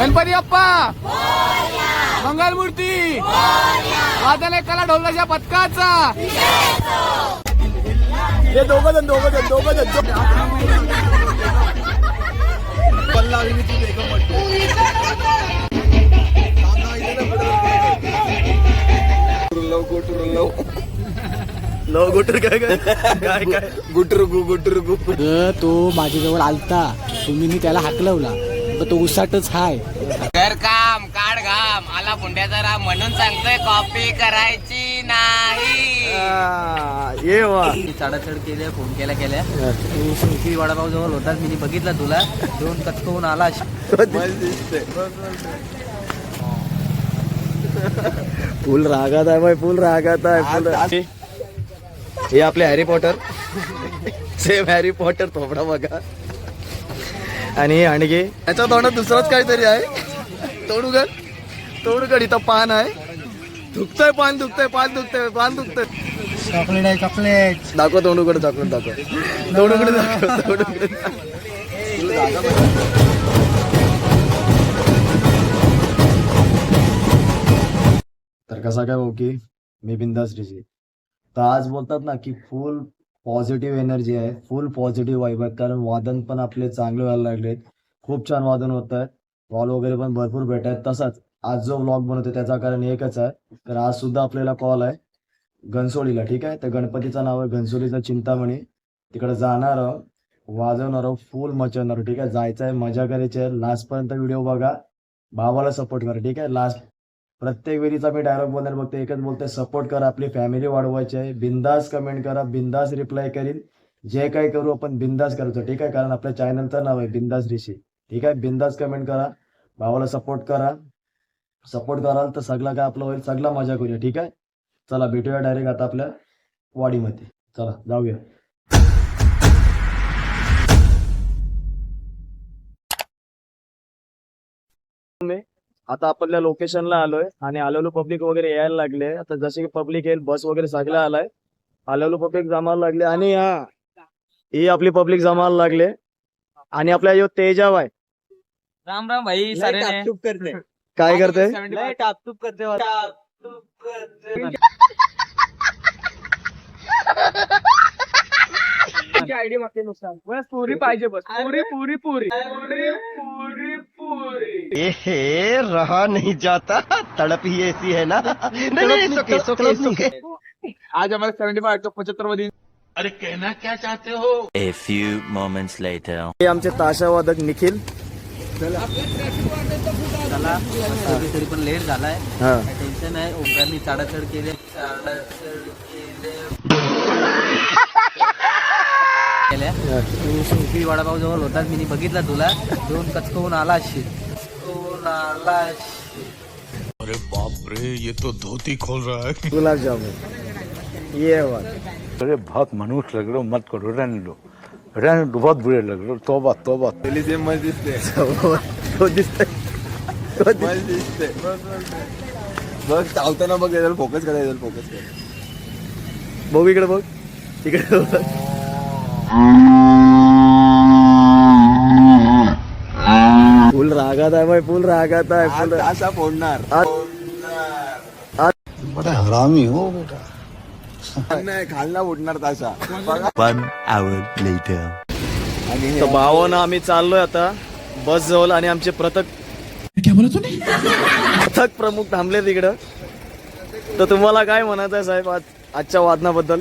गणपती बाप्पा मंगलमूर्ती वादन कला ढोलाच्या पथकाचा हे दोघं जण पल्ला लव गुटर काय गुटर तो माझ्याजवळ आलता तुम्ही त्याला हाकलवला पण तो उसाटच हाय. कर काम काढ घाम आला पुंड्याचा राम म्हणून सांगतोय कॉपी करायची नाही. ये वा चढाचढ केल्या फोन केल्या तू सुखी वडापाव जवळ होताच मी बघितला तुला दोन कचकवून आला. फुल रागात आहे बाई फुल रागात आहे. हे आपले Harry Potter same Harry Potter थोपडा बघा आणि आणखी याच्या तोंडात दुसराच काहीतरी आहे. तोडूगड इथं पान आहे. पान दुखतंय चॉकलेट आहे चॉकलेट. दाखव तोंडूकडे दाखव तर कसा काय भाऊ की मी बिंदास ऋषी. तर आज बोलतात ना की फुल पॉझिटिव्ह एनर्जी आहे, फुल पॉझिटिव्ह वाईब आहे. कारण वादन पण आपले चांगले व्हायला लागलेत, खूप छान वादन होत आहेत, कॉल वगैरे पण भरपूर भेट आहेत. तसाच आज जो व्लॉग बनवतो त्याचा कारण एकच आहे, तर आज सुद्धा आपल्याला कॉल आहे घनसोलीला. ठीक आहे, तर गणपतीचं नाव आहे घनसोलीचा चिंतामणी. तिकडे जाणार आहोत, वाजवणार आहोत, फुल मचवणार. ठीक आहे, जायचं आहे, मजा करायची आहे. लास्ट पर्यंत व्हिडिओ बघा, भावाला सपोर्ट करा. ठीक आहे, लास्ट प्रत्येक वेळीचा मी डायलॉग बोलणार बघते, एकच बोलते, सपोर्ट करा, आपली फॅमिली वाढवायची आहे. बिंदास कमेंट करा, बिंदास रिप्लाय करीन, जे काही करू आपण बिंदास करायचं. ठीक आहे, कारण आपल्या चॅनलचं नाव आहे बिंदास ऋषी. ठीक आहे, बिंदास कमेंट करा, भावाला सपोर्ट कराल तर सगळं काय आपलं होईल, सगळा मजा करूया. ठीक आहे, चला भेटूया डायरेक्ट आता आपल्या वाडीमध्ये. चला जाऊया. आता आपल्या लोकेशनला आलोय आणि आलेलो पब्लिक वगैरे यायला लागले. आता जसे की पब्लिक येईल, बस वगैरे सगळं आलाय, आलेलो पब्लिक जमायला लागले. आणि ही आपली पब्लिक जमायला लागले. आणि आपल्या यो तेजाव आहे. राम राम भाई सारे करते काय करते टापटूप करते आयडी मागते नुकसान बस पुरी पाहिजे बस पुरी रहा नहीं जाता तड़प ही ऐसी है ना. नहीं, आज आम्हाला 75 मध्ये. अरे कहना क्या चाहते हो. A few moments later. हे आमचे ताशावादक निखिल. चला तरी पण लेट झालाय, टेन्शन आहे. ओमकारनी चढाचढ केले तू सुखी वडापाव जवळ होताच मी बघितला तुला दोन कचकवून आला. अरे बाप रे, ये तो धोती खोल रहा है. गुलाबजामुन ये बात. अरे बहुत मनुष्य लग रहे हो, मत करो, रहने दो, बहुत बुरे लग रहे हो. तोबा दिसते बघ चावताना बघ, फोकस करायचं. बघ इकडे बघ, इकडे बघ. फुल रागात आहे बाई, फुल रागात आहे. असा फोडणार बड़ा हरामी हो बेटा. नाही खालना उठणार तासा. 1 hour later. तर भावानं आम्ही चाललोय आता बस जवळ. आणि आमचे पथक प्रमुख थांबले तिकडं. तर तुम्हाला काय म्हणायचं आहे साहेब आजच्या वादनाबद्दल.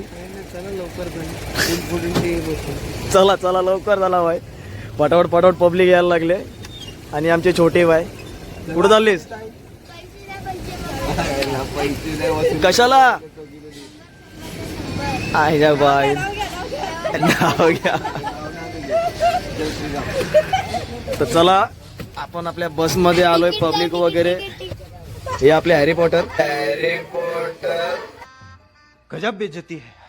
चला लवकर झाला बाय. पटापट पब्लिक यायला लागले. आणि आमचे छोटे बाय कुठं चाललीस कशाला. आहे बाय नाव घ्या. तर चला आपण आपल्या बस मध्ये आलोय, पब्लिक वगैरे. हे आपले हॅरी पॉटर गजब बेइज्जती है.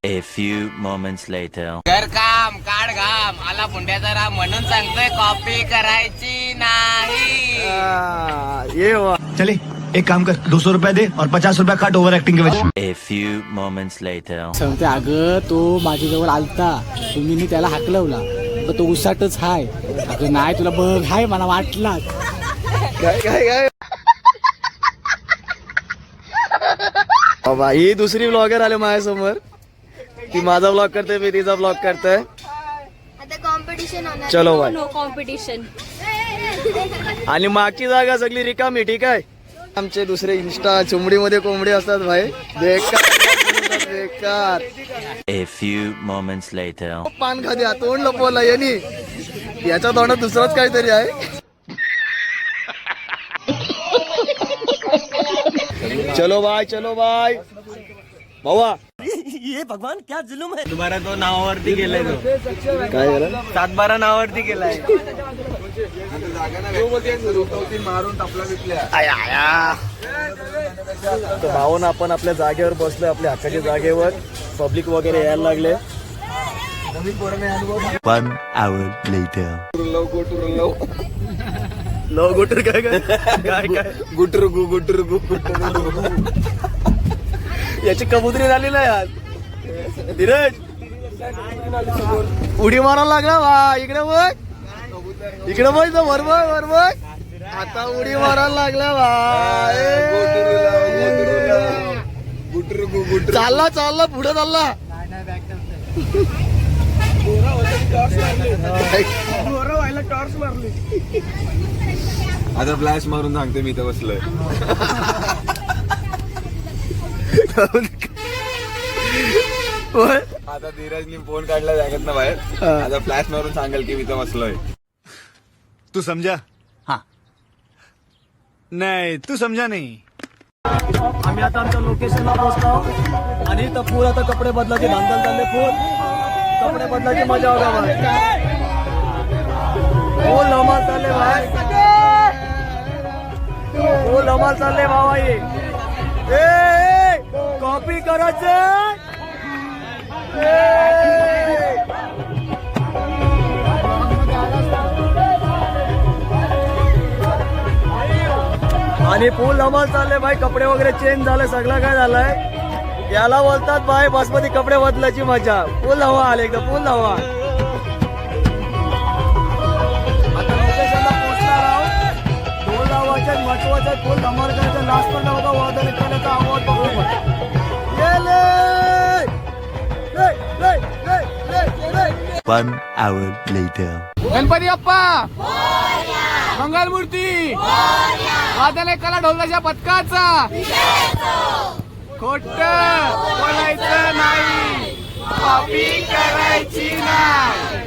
A few moments later. कर काम काढ घाम आला पुंड्याचा राम म्हणून सांगतोय कॉपी करायची नाही. ये वा. चले एक काम कर, 200 रुपया दे और 50 रुपया काट ओवर एक्टिंग के वजह. A few moments later. सांगते अगं तो माझ्याजवळ आलता तुम्ही त्याला हाकलवला पण तो उसाटच हाय. अगं नाही तुला बघ हाय मला वाटला काय काय काय बाबा ही दुसरी ब्लॉगर आले माझ्यासमोर. ती माझा ब्लॉग करते, मी तिचा ब्लॉग करते. आता कॉम्पिटिशन होणार. चलो बाय. No competition. आणि मागची जागा सगळी रिकामी. ठीक आहे. आमचे दुसरे इंस्टा चुमडीमध्ये कोंबडी असतात भाई. बेकार बेकार. A few moments later. पान खाद्या तोंड लपवला यांनी. याच्या तोंडात दुसरंच काहीतरी आहे. चलो बाय चलो बाय भावा. तुम्हाला तो नावावरती गेलाय तो. काय झालं? 7-12 नावावरती गेलाय. तर भाऊन आपण आपल्या जागेवर बसलोय, आपल्या हक्काच्या जागेवर. पब्लिक वगैरे यायला लागले. 1 hour later. लव गुटर काय काय काय काय गुटर गु गुटर गु गुटर. याची कबुतरी झाली ना यार. धीरज उडी मारायला लागला वा. इकडे बघ इकडे बघ तो वर बघ वर बघ. आता उडी मारायला लागला वा. चालला चालला पुढे चालला. आता फ्लॅश मारून सांगते मी इथं बसलोय. आता धीरजनी फोन काढला जागत ना बाहेर. आता फ्लॅश मारून सांगेल की मी इथं बसलोय. तू समझा? हाँ. नहीं तू समझा नहीं. आम्ही आता आमच्या लोकेशनला पोहोचलो आणि इथं फुल आता कपडे बदलायचे धांदल चालले. फुल कपडे बदलायची मजा होता बाहेर. फुल धमाल चालले बाहेर. फुल धमाल चालले भावाई. कॉपी करायचं. आणि फुल धमाल चालले भाई. कपडे वगैरे चेंज झाले, सगळं काय झालंय. याला बोलतात भाई बसमध्ये कपडे बदलायची मजा. फुल हवा आले एकदम फुल हवा. आता लोकेशनला पोहोचणार आहोत. ढोल लावायचे महत्वाचे. फुल धमाल करायचं. लास्ट पण नव्हता वादळ करण्याचा आवाज बघू. गेले 1 hour later. गणपती बाप्पा मंगलमूर्ती वादने कला ढोलच्या पथकाचा. खोट बोलायचं नाही. कॉपी करायची नाही.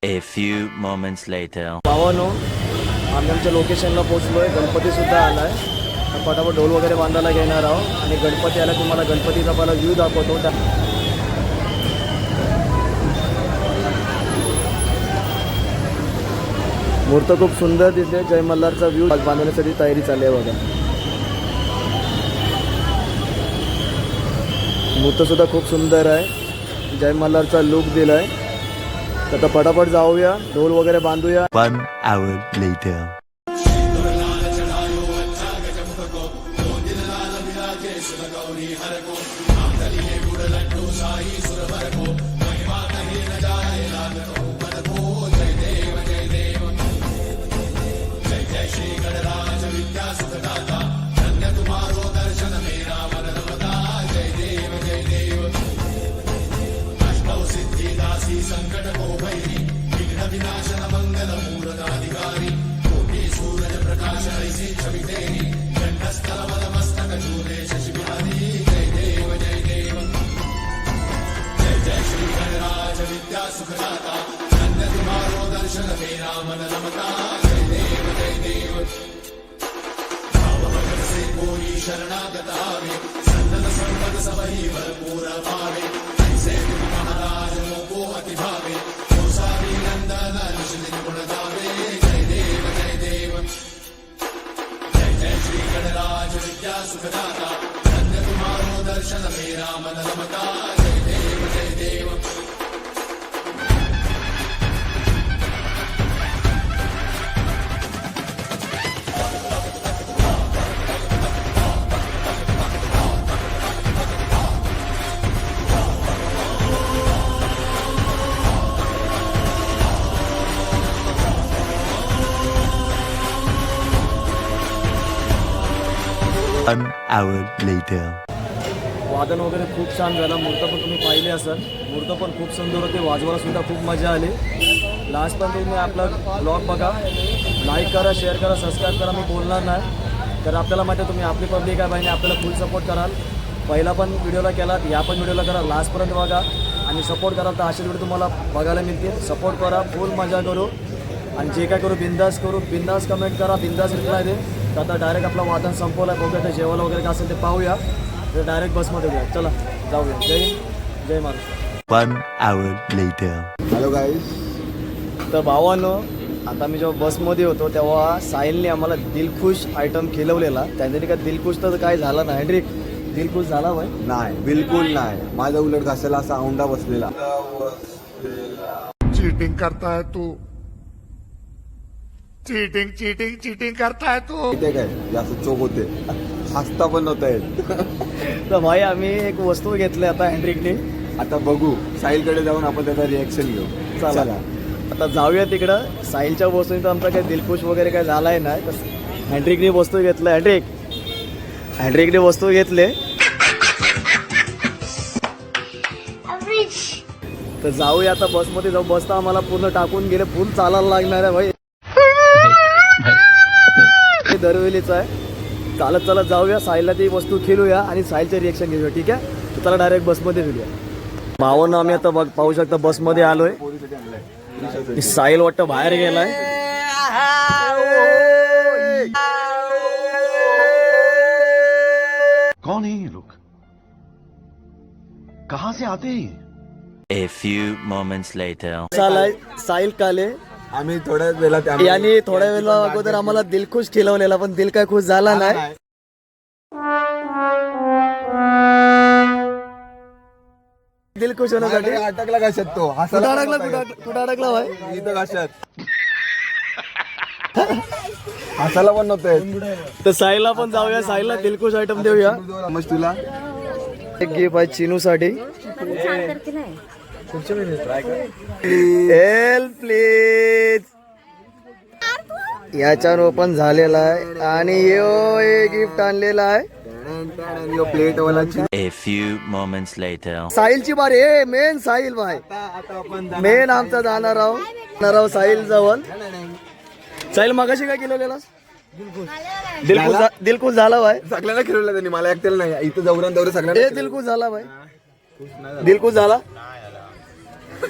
A few moments later. भावानो आम्ही आमच्या लोकेशनला पोहोचलोय. गणपती सुद्धा आलाय. तर फटाफट ढोल वगैरे बांधायला घेणार आहोत. आणि गणपती आला तुम्हाला गणपतीचा पहिला व्ह्यू दाखवतो. मूर्त खूप सुंदर दिसते. जय मल्हारचा व्ह्यू बांधण्यासाठी तयारी चालली आहे बघा. मूर्त सुद्धा खूप सुंदर आहे. जय मल्हारचा लुक दिलाय. तर आता फटाफट जाऊया, ढोल वगैरे बांधूया. 1 hour later. 1 hour later. वादन वगैरे खूप छान झालं. मूर्त पण तुम्ही पाहिले असाल. मूर्त पण खूप सुंदर होती. वाजवायला सुद्धा खूप मजा आली. लास्ट पण तुम्ही आपला ब्लॉग बघा, लाईक करा, शेअर करा, सबस्क्राईब करा. मी बोलणार नाही तर आपल्याला माहिती आहे तुम्ही आपली पब्लिक आहे, बाईने आपल्याला फुल सपोर्ट कराल. पहिला पण व्हिडिओला केलात, या पण व्हिडिओला करा, लास्टपर्यंत बघा आणि सपोर्ट करा. तर असे व्हिडिओ तुम्हाला बघायला मिळतील. सपोर्ट करा, फुल मजा करू आणि जे काय करू बिंदास करू. बिंदास कमेंट करा, बिंदास रिप्लाय दे. तर आता डायरेक्ट आपला वादन संपवला आहे. बघूया ते जेवायला वगैरे काय असेल ते पाहूया. तर डायरेक्ट बसमध्ये घ्या. चला जाऊया. जय हिंद, जय Maharashtra. 1 hour later. Hello guys. तर भावांनो, आता मी जेव्हा बसमध्ये होतो तेव्हा साहिलने आम्हाला दिलखुश आयटम खिलवलेला. त्याने का दिलखुश तर काय झाला नाही. हेनरिक, दिलखुश झाला भाई? नाही, बिलकुल नाही. माझा उलट घासायला असा औंढा बसलेला. चीटिंग करता है तू, चीटिंग चीटिंग चीटिंग करता है तू. ते काय जास्त चोख होते, हसता पण नव्हता येत. तर भाई आम्ही एक वस्तू घेतली आता हेनरिकने. आता बघू, साहिलकडे जाऊन आपण त्याचा रिॲक्शन घेऊ. चला आता जाऊया तिकडं. साहिलच्या वस्तूने तर आमचा काही दिलखुश वगैरे काय झालाय नाही. तर हेनरिकने वस्तू घेतलं. हेनरिकने वस्तू घेतले. तर जाऊया आता बसमध्ये जाऊ. बस तर आम्हाला पूर्ण टाकून गेले. फुल चालायला लागणार आहे भाई. हे दरवेलीच आहे. चालत चालत जाऊया. साहिलला ती वस्तू खेळूया आणि साहिलचे रिएक्शन घेऊया. ठीक आहे, तर चला डायरेक्ट बसमध्ये फिरूया. भावांना आम्ही आता पाहू शकता बसमध्ये आलोय. साहिल वाटतं बाहेर गेलाय. कौन है ये लोग, कहाँ से आते हैं? A few moments later. चालाय साहिल काले आम्ही थोड्याच वेळात यांनी थोड्या वेळा अगोदर आम्हाला दिलखुश खिलवलेला, पण दिल काय खुश झाला नाही. दिलखुश होण्यासाठी अटकला कशात तो कुठं हसायला अडकला? पण नव्हता कुठं अडकला भाई? येत. इथं कशात हसायला पण नव्हतं येत. तर साहिलला पण जाऊया. साहिलला दिलखुश आयटम देऊया. मग तुला एक गिफ्ट आहे चिनू साठी. Help please. याच्यावर ओपन झालेला आहे आणि हे गिफ्ट आणलेला आहे. प्लेट वाला A few moments later. साहिलची बारी. हे मेन साहिल भाई, मेन आमचा जाणार आहो साहिल जवळ. साहिल मगाशी काय केलेला? दिलखुश झाला भाई. सगळ्यांना खेळवलं त्यांनी, मला एकट्याला नाही. इथं जवळून दौरे सगळ्यांना हे दिलखुश झाला भाई. दिलखुश झाला.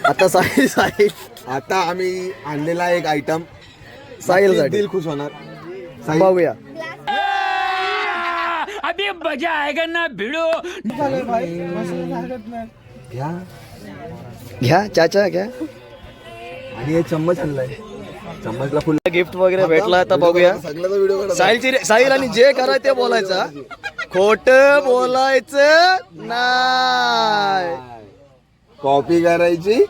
आता साहिल आता आम्ही आणलेला एक आयटम साहिल साठी दिल खुश होणार. साहिल पाहूया. अभी मजा आएगा ना भिड़ो. घ्या चाचा घ्या. आणि हे चम्मच आणलाय. चम्मचला फुल गिफ्ट वगैरे भेटला. आता बघूया सगळ्याचा व्हिडिओ साहिल आणि जे करायचं ते बोलायचं, खोट बोलायचं नाही. कॉपी करायची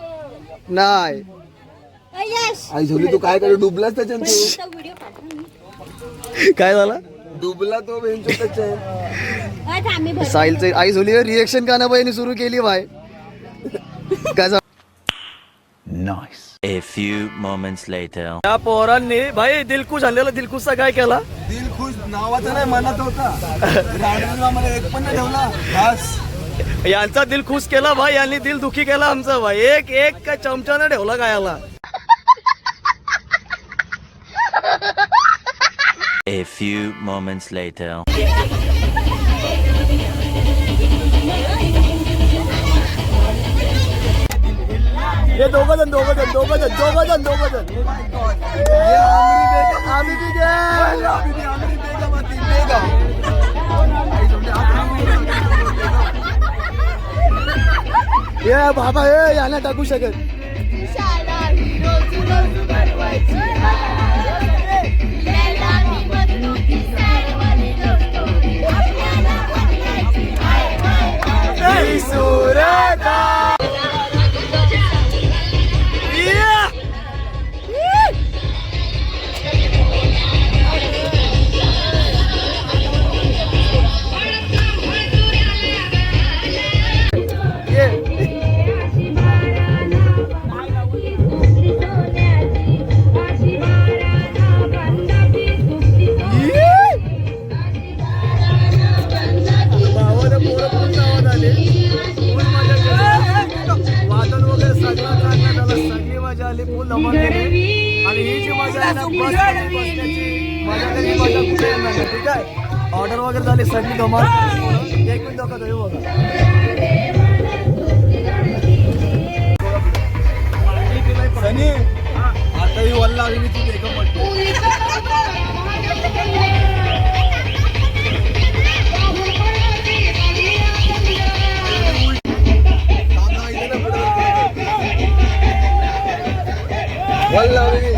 नाही. आई झोली तू काय करे डुबलास त्याच्यात. तू काय झालं? डुबला तो बेंचो त्याच्यात. साहिलचे आई झोली रिएक्शन का ना बाईने सुरू केली भाई. काय झालं? Nice. A few moments later. त्या पोरांनी भाई दिलखुश आणलेला. दिलखुशचा काय केला? दिल खुश नावाचा नाही मनात होता. मला एक पण नाही ठेवला. बस यांचा दिल खुश केला भाई, यांनी दिल दुखी केला आमचा भाई. एक काय चमचाने ठेवला गायाला. A few moments later. हे दोघ जण आम्ही बी घ्या. ये बाबा हे याला टाकू शकत. आता कुठे येणार नाही, ठीक आहे. ऑर्डर वगैरे झाली सगळी धमाल. एक मिनिट बघा तुम्ही बघा सनी आता ही वल्ला आली ती एकम पडते. वल्ला आली.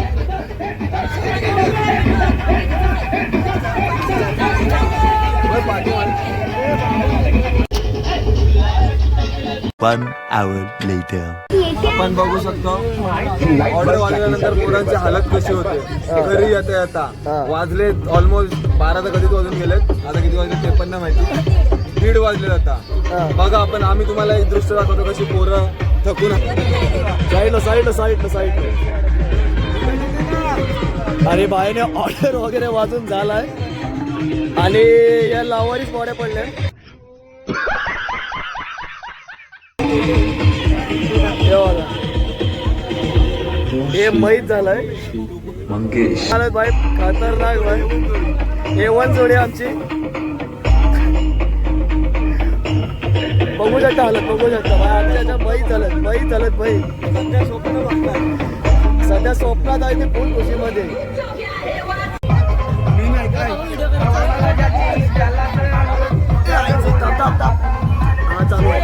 1 hour later. आपण बघू शकतो ऑर्डर वाजल्यानंतर पोरांची हालत कशी होते. घरी येता येता वाजले ऑलमोस्ट 12 तर कधीच वाजून गेलेत. आता किती वाजले ते पण नाही माहिती. 1:30 वाजले आता. बघा आपण आम्ही तुम्हाला एक दृश्य दाखवतो कशी पोरं थकून. साईडला अरे बाईने ऑर्डर वगैरे वाजून झालाय आणि या लावारीच मोड्या पडल्या. हे माहीत झालंय मंगेश बाई खतरनाक बाई. A1 जोडी आमची. बघू शकता हालत बघू शकता बाई आमच्या बाई चालत सध्या स्वप्नात आहे ते फुल खुशीमध्ये. चालू आहे.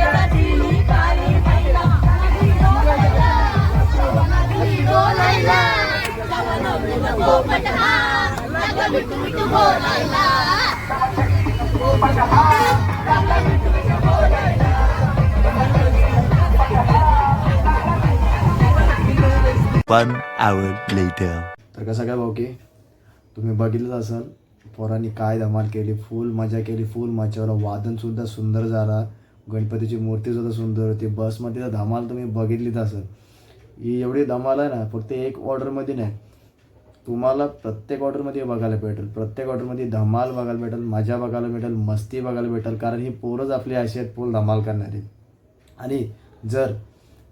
One hour later. तर कसं काय भाऊ की तुम्ही बघितलंच असाल पोरांनी काय धमाल केली. फुल मजा केली. फुल मजावर वादनसुद्धा सुंदर झाला. गणपतीची मूर्तीसुद्धा सुंदर होती. बसमध्ये तर धमाल तुम्ही बघितलीच असेल. ही एवढी धमाल आहे ना फक्त एक ऑर्डरमध्ये नाही, तुम्हाला प्रत्येक ऑर्डरमध्ये बघायला भेटेल. प्रत्येक ऑर्डरमध्ये धमाल बघायला भेटेल, मजा बघायला भेटेल, मस्ती बघायला भेटेल. कारण ही पोरंच आपली अशी आहेत फुल धमाल करणारी. आणि जर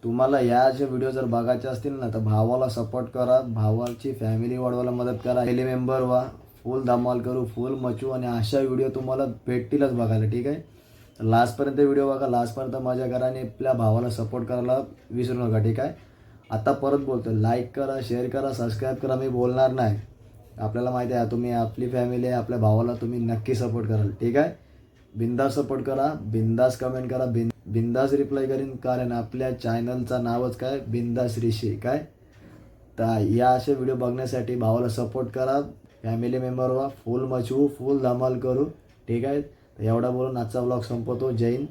तुम्हाला या जे व्हिडिओ जर बघायचे असतील ना तर भावाला सपोर्ट करा. भावाची फॅमिली वाढवायला मदत करा. फॅमिली मेंबर व्हा. फुल धमाल करू, फुल मचू आणि अशा व्हिडिओ तुम्हाला भेटतीलच बघायला. ठीक आहे. लास्टपर्यंत व्हिडिओ बघा, लास्टपर्यंत मजा करा आणि आपल्या भावाला सपोर्ट करायला विसरू नका. ठीक आहे. आता परत बोलतो, लाईक करा, शेअर करा, सबस्क्राईब करा. मी बोलणार नाही. आपल्याला माहिती आहे तुम्ही आपली फॅमिली आहे. आपल्या भावाला तुम्ही नक्की सपोर्ट कराल. ठीक आहे. बिंदास सपोर्ट करा, बिंदास कमेंट करा, बिंदास रिप्लाय करीन. कारण आपल्या चॅनलचं नावच काय, बिंदास ऋषी. काय तर या असे व्हिडिओ बघण्यासाठी भावाला सपोर्ट करा. फॅमिली मेंबर व्हा. फुल मचवू, फुल धमाल करू. ठीक आहे. एवढा बोलून आजचा ब्लॉग संपवतो. जय हिंद,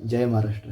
जय महाराष्ट्र.